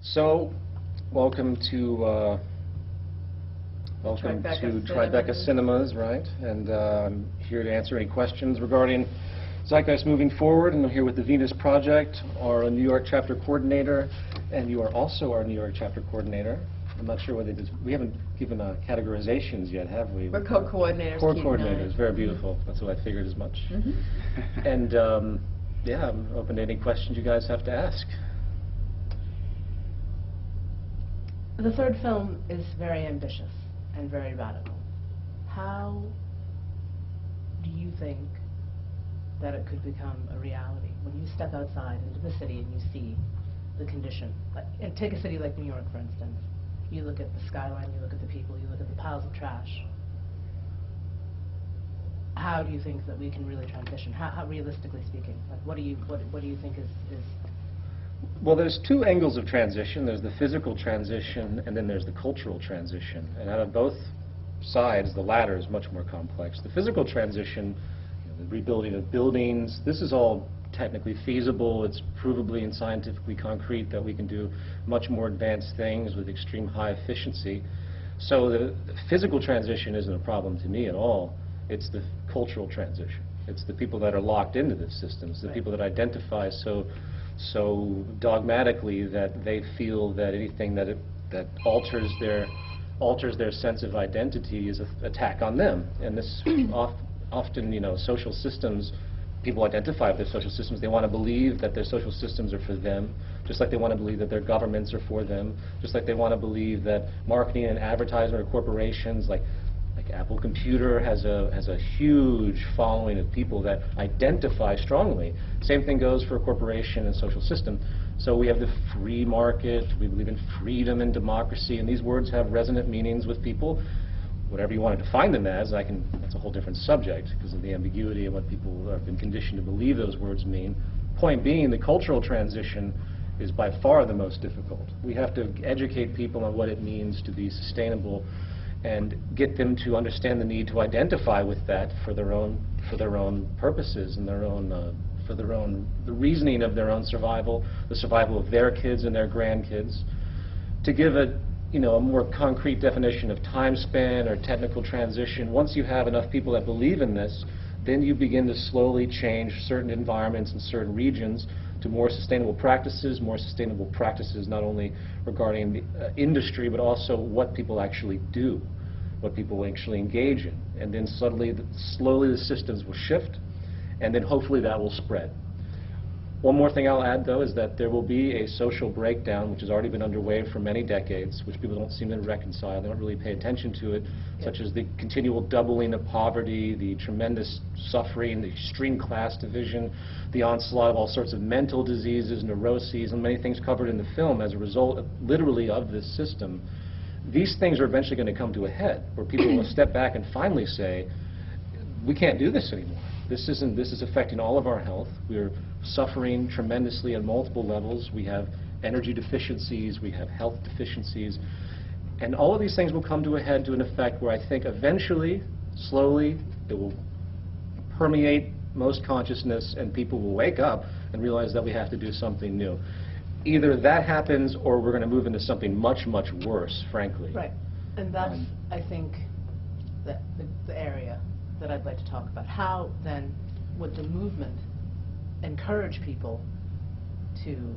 So, welcome to Tribeca Cinemas, right? And I'm here to answer any questions regarding Zeitgeist moving forward. And I'm here with the Venus Project, our New York chapter coordinator, and you are also our New York chapter coordinator. I'm not sure whether we haven't given categorizations yet, have we? We're co-coordinators. Co-coordinators, very beautiful. That's what I figured as much. And yeah, I'm open to any questions you guys have to ask. The third film is very ambitious and very radical. How do you think that it could become a reality when you step outside into the city and you see the condition? And take a city like New York, for instance. You look at the skyline, you look at the people, you look at the piles of trash. How do you think that we can really transition? How realistically speaking, like what do you think is? Well, there's two angles of transition. There's the physical transition, and then there's the cultural transition. And out of both sides, the latter is much more complex. The physical transition, the rebuilding of buildings, this is all technically feasible. It's provably and scientifically concrete that we can do much more advanced things with extreme high efficiency. So the physical transition isn't a problem to me at all. It's the cultural transition. It's the people that are locked into this system. It's the people that identify so dogmatically that they feel that anything that alters their sense of identity is an attack on them. And this often, social systems, people identify with their social systems. They want to believe that their social systems are for them, just like they want to believe that their governments are for them, just like they want to believe that marketing and advertising or corporations like Apple Computer has a huge following of people that identify strongly. Same thing goes for a corporation and social system. So we have the free market, we believe in freedom and democracy, and these words have resonant meanings with people. Whatever you want to define them as, that's a whole different subject because of the ambiguity of what people have been conditioned to believe those words mean. Point being, the cultural transition is by far the most difficult. We have to educate people on what it means to be sustainable and get them to understand the need to identify with that for their own purposes and the reasoning of their own survival, the survival of their kids and their grandkids. To give a more concrete definition of time span or technical transition, once you have enough people that believe in this, then you begin to slowly change certain environments and certain regions to more sustainable practices not only regarding the industry, but also what people actually do, what people actually engage in. And then slowly the systems will shift, and then hopefully that will spread. One more thing I'll add, though, is that there will be a social breakdown, which has already been underway for many decades, which people don't seem to reconcile. They don't really pay attention to it, such as the continual doubling of poverty, the tremendous suffering, the extreme class division, the onslaught of all sorts of mental diseases, neuroses, and many things covered in the film as a result, literally, of this system. These things are eventually going to come to a head, where people will step back and finally say, we can't do this anymore. This is affecting all of our health. We're suffering tremendously on multiple levels. We have energy deficiencies, we have health deficiencies, and all of these things will come to a head to an effect where I think eventually, slowly, it will permeate most consciousness and people will wake up and realize that we have to do something new. Either that happens or we're going to move into something much, much worse, frankly. Right. And that's, I think, the area that I'd like to talk about. How, then, would the movement encourage people to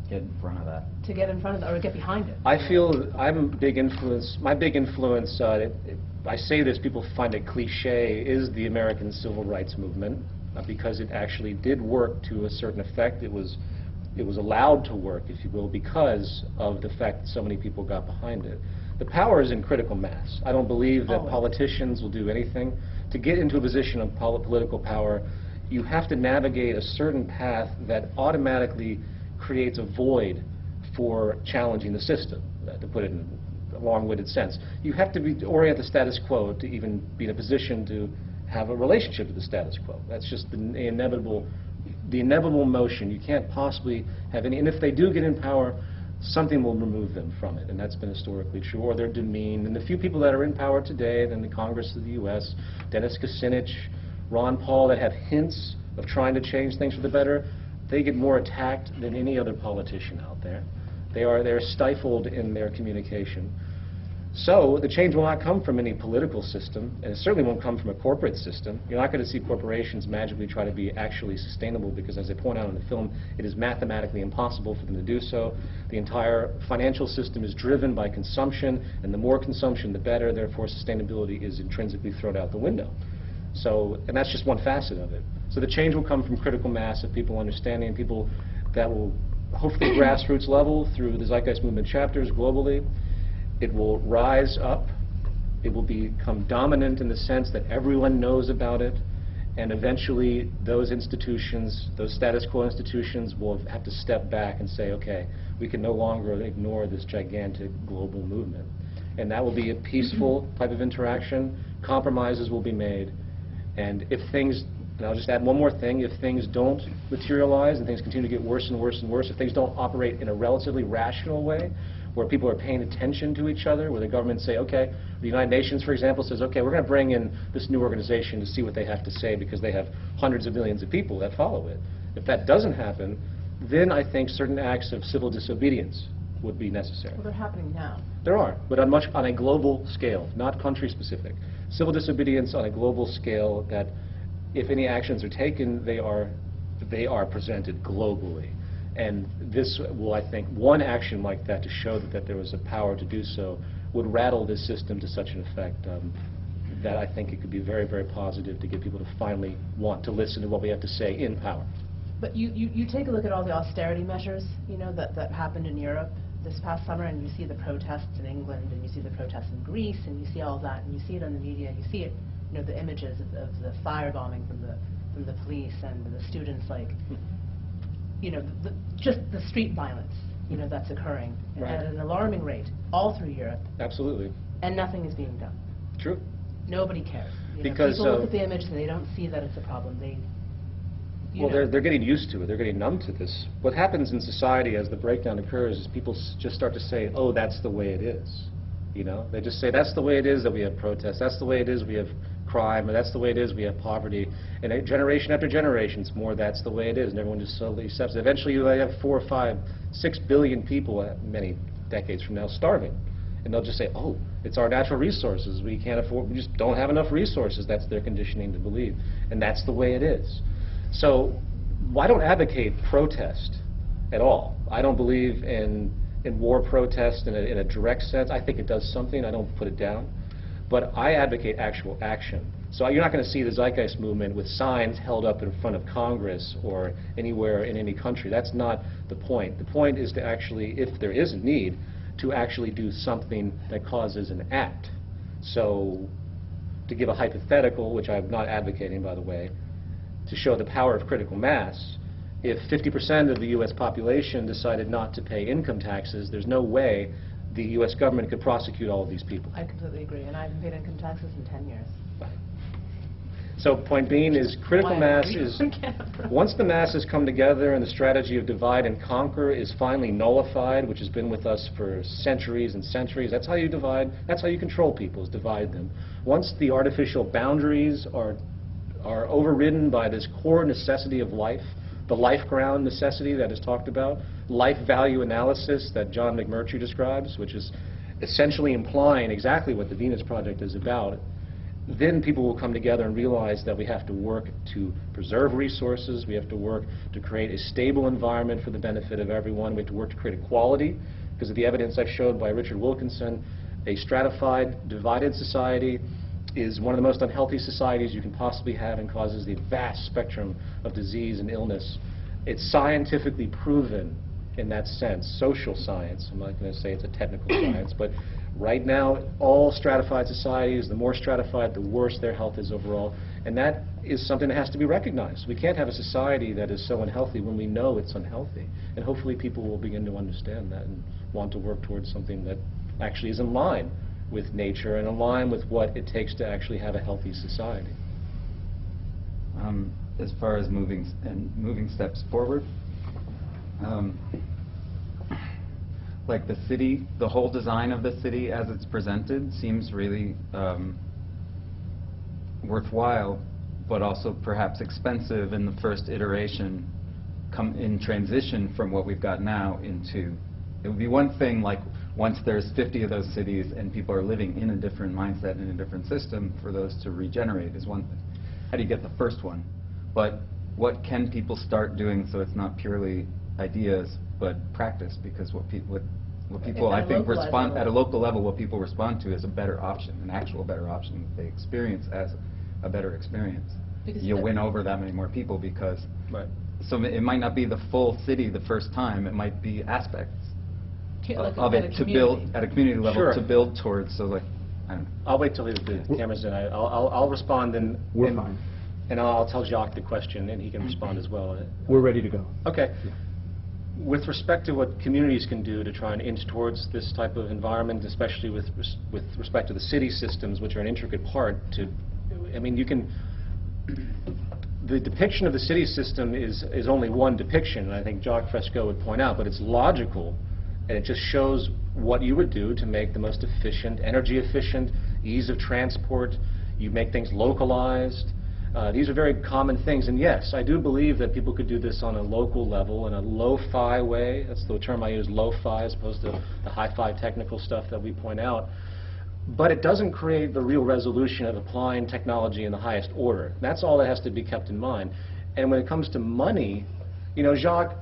get in front of that? To get in front of that, or get behind it? I feel I'm a big influence. My big influence, I say this, people find it cliche, is the American Civil Rights Movement, because it actually did work to a certain effect. It was allowed to work, if you will, because of the fact that so many people got behind it. The power is in critical mass. I don't believe that politicians will do anything. To get into a position of political power, you have to navigate a certain path that automatically creates a void for challenging the system, to put it in a long-winded sense. You have to orient the status quo to even be in a position to have a relationship with the status quo. That's just the inevitable motion. You can't possibly have any, and if they do get in power, something will remove them from it, and that's been historically true, or they're demeaned. And the few people that are in power today, in the Congress of the U.S., Dennis Kucinich, Ron Paul, that have hints of trying to change things for the better, they get more attacked than any other politician out there. They're stifled in their communication. So the change will not come from any political system, and it certainly won't come from a corporate system. You're not going to see corporations magically try to be actually sustainable, because as I point out in the film, it is mathematically impossible for them to do so. The entire financial system is driven by consumption, and the more consumption, the better. Therefore, sustainability is intrinsically thrown out the window. So, and that's just one facet of it. So the change will come from critical mass of people understanding, people that will hopefully grassroots level through the Zeitgeist Movement chapters globally. It will rise up. It will become dominant in the sense that everyone knows about it, and eventually those institutions, those status quo institutions, will have to step back and say, okay, we can no longer ignore this gigantic global movement. And that will be a peaceful type of interaction. Compromises will be made. And if things, and I'll just add one more thing, if things don't materialize and things continue to get worse and worse and worse, if things don't operate in a relatively rational way, where people are paying attention to each other, where the government say, okay, the United Nations, for example, says, okay, we're going to bring in this new organization to see what they have to say because they have hundreds of millions of people that follow it. If that doesn't happen, then I think certain acts of civil disobedience would be necessary. Well, they're happening now. There are, but on a global scale, not country-specific. Civil disobedience on a global scale that, if any actions are taken, they are presented globally. And this will, I think, one action like that to show that there was a power to do so would rattle this system to such an effect that I think it could be very, very positive to get people to finally want to listen to what we have to say in power. But you take a look at all the austerity measures, you know, that happened in Europe this past summer, and you see the protests in England, and you see the protests in Greece, and you see all that, and you see it on the media, you see it, you know, the images of the firebombing from the police and the students, like, you know, just the street violence, you know, that's occurring at an alarming rate all through Europe. Absolutely. And nothing is being done. True. Nobody cares. You know, because people look at the image and they don't see that it's a problem. They're getting used to it. They're getting numb to this. What happens in society as the breakdown occurs is people just start to say, oh, that's the way it is. You know, they just say, that's the way it is that we have protests. That's the way it is we have crime, or that's the way it is we have poverty. And generation after generation, it's more that's the way it is, and everyone just slowly accepts it. Eventually, you have 4, 5, 6 billion people, many decades from now, starving. And they'll just say, oh, it's our natural resources. We can't afford, we just don't have enough resources. That's their conditioning to believe. And that's the way it is. So I don't advocate protest at all. I don't believe in war protest in a direct sense. I think it does something. I don't put it down. But I advocate actual action. So you're not going to see the Zeitgeist movement with signs held up in front of Congress or anywhere in any country. That's not the point. The point is to actually, if there is a need, to actually do something that causes an act. So to give a hypothetical, which I'm not advocating, by the way, to show the power of critical mass, if 50% of the U.S. population decided not to pay income taxes, there's no way the U.S. government could prosecute all of these people. I completely agree, and I haven't paid income taxes in 10 years. So point being is critical mass is, once the masses come together and the strategy of divide and conquer is finally nullified, which has been with us for centuries and centuries, that's how you divide, that's how you control people, is divide them. Once the artificial boundaries are overridden by this core necessity of life, the life ground necessity that is talked about, life value analysis that John McMurtry describes, which is essentially implying exactly what the Venus Project is about, then people will come together and realize that we have to work to preserve resources, we have to work to create a stable environment for the benefit of everyone, we have to work to create equality, because of the evidence I've showed by Richard Wilkinson, a stratified, divided society is one of the most unhealthy societies you can possibly have and causes the vast spectrum of disease and illness. It's scientifically proven in that sense, social science. I'm not going to say it's a technical science, but right now, all stratified societies, the more stratified, the worse their health is overall. And that is something that has to be recognized. We can't have a society that is so unhealthy when we know it's unhealthy. And hopefully people will begin to understand that and want to work towards something that actually is in line with nature and in line with what it takes to actually have a healthy society. As far as moving steps forward, like the city, the whole design of the city as it's presented seems really worthwhile, but also perhaps expensive in the first iteration, in transition from what we've got now into it would be one thing, like, once there's 50 of those cities and people are living in a different mindset, in a different system, for those to regenerate is one thing. How do you get the first one? But what can people start doing so it's not purely ideas, but practice? Because what people, I think, respond at a local level, what people respond to is a better option, an actual better option that they experience as a better experience. You'll win over that many more people because, right. So it might not be the full city the first time, it might be aspects Like of it to build at a community level, Sure. to build towards. So, like, I don't know. I'll wait till the camera's in. I'll respond and We're fine. And I'll tell Jacque the question, and he can respond as well. We're ready to go. Okay. With respect to what communities can do to try and inch towards this type of environment, especially with respect to the city systems, which are an intricate part to, I mean, you can, the depiction of the city system is only one depiction, and I think Jacque Fresco would point out, but it's logical, and it just shows what you would do to make the most efficient, energy efficient, ease of transport. You make things localized. These are very common things, and yes, I do believe that people could do this on a local level in a lo-fi way. That's the term I use, lo-fi, as opposed to the hi-fi technical stuff that we point out. But it doesn't create the real resolution of applying technology in the highest order. That's all that has to be kept in mind. And when it comes to money, you know, Jacque,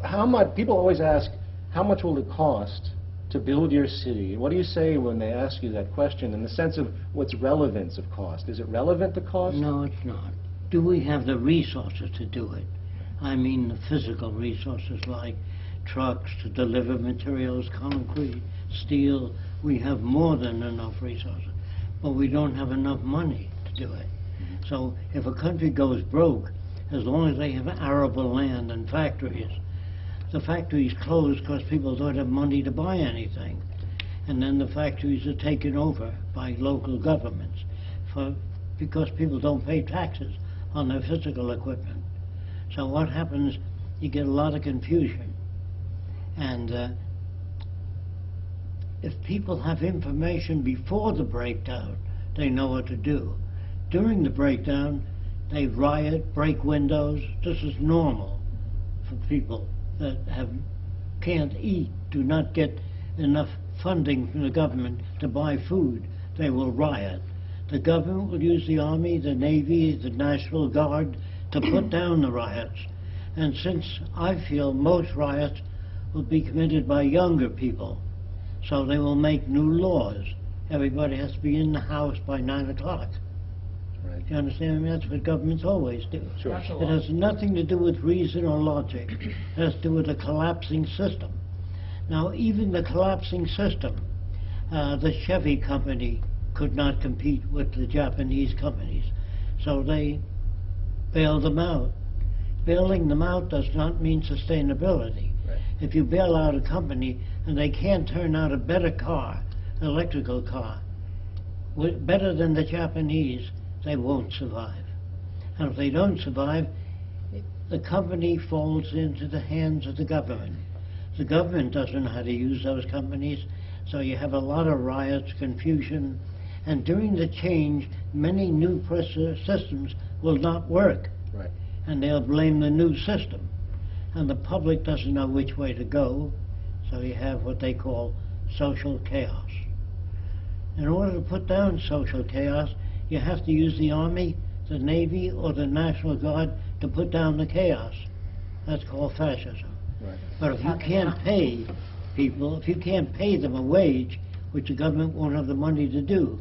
how much, people always ask, how much will it cost to build your city? What do you say when they ask you that question in the sense of what's relevance of cost? Is it relevant to cost? No, it's not. Do we have the resources to do it? I mean the physical resources like trucks to deliver materials, concrete, steel. We have more than enough resources, but we don't have enough money to do it. So if a country goes broke, as long as they have arable land and factories, the factories close because people don't have money to buy anything. And then the factories are taken over by local governments because people don't pay taxes on their physical equipment. So what happens, you get a lot of confusion. And if people have information before the breakdown, they know what to do. During the breakdown, they riot, break windows. This is normal for people that can't eat, do not get enough funding from the government to buy food. They will riot. The government will use the Army, the Navy, the National Guard to put down the riots. And since I feel most riots will be committed by younger people, so they will make new laws. Everybody has to be in the house by 9 o'clock. Right. You understand? I mean, that's what governments always do. Sure. It has nothing to do with reason or logic. It has to do with a collapsing system. Now, even the collapsing system, the Chevy company could not compete with the Japanese companies, so they bailed them out. Bailing them out does not mean sustainability. Right. If you bail out a company and they can't turn out a better car, an electrical car, better than the Japanese, they won't survive. And if they don't survive, the company falls into the hands of the government. The government doesn't know how to use those companies, so you have a lot of riots, confusion, and during the change, many new systems will not work. Right. And they'll blame the new system. And the public doesn't know which way to go, so you have what they call social chaos. In order to put down social chaos, you have to use the Army, the Navy, or the National Guard to put down the chaos. That's called fascism. Right. But if you can't pay people, if you can't pay them a wage, which the government won't have the money to do.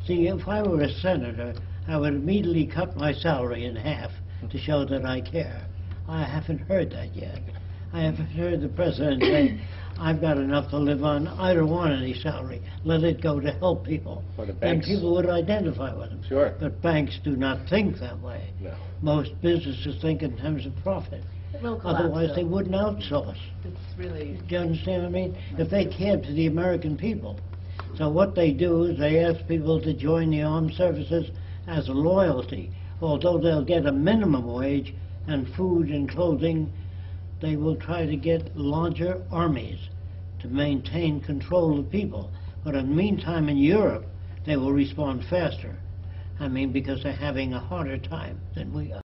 See, if I were a senator, I would immediately cut my salary in half to show that I care. I haven't heard that yet. I haven't heard the president say, I've got enough to live on, I don't want any salary, let it go to help people. Or the Then banks. people would identify with them. Sure. But banks do not think that way. No. Most businesses think in terms of profit. It will collapse, Otherwise, though. they wouldn't outsource. It's really... Do you understand what I mean? If they cared for the American people. So what they do is they ask people to join the armed services as a loyalty. Although they'll get a minimum wage and food and clothing, they will try to get larger armies to maintain control of people. But in the meantime, in Europe, they will respond faster. I mean, because they're having a harder time than we are.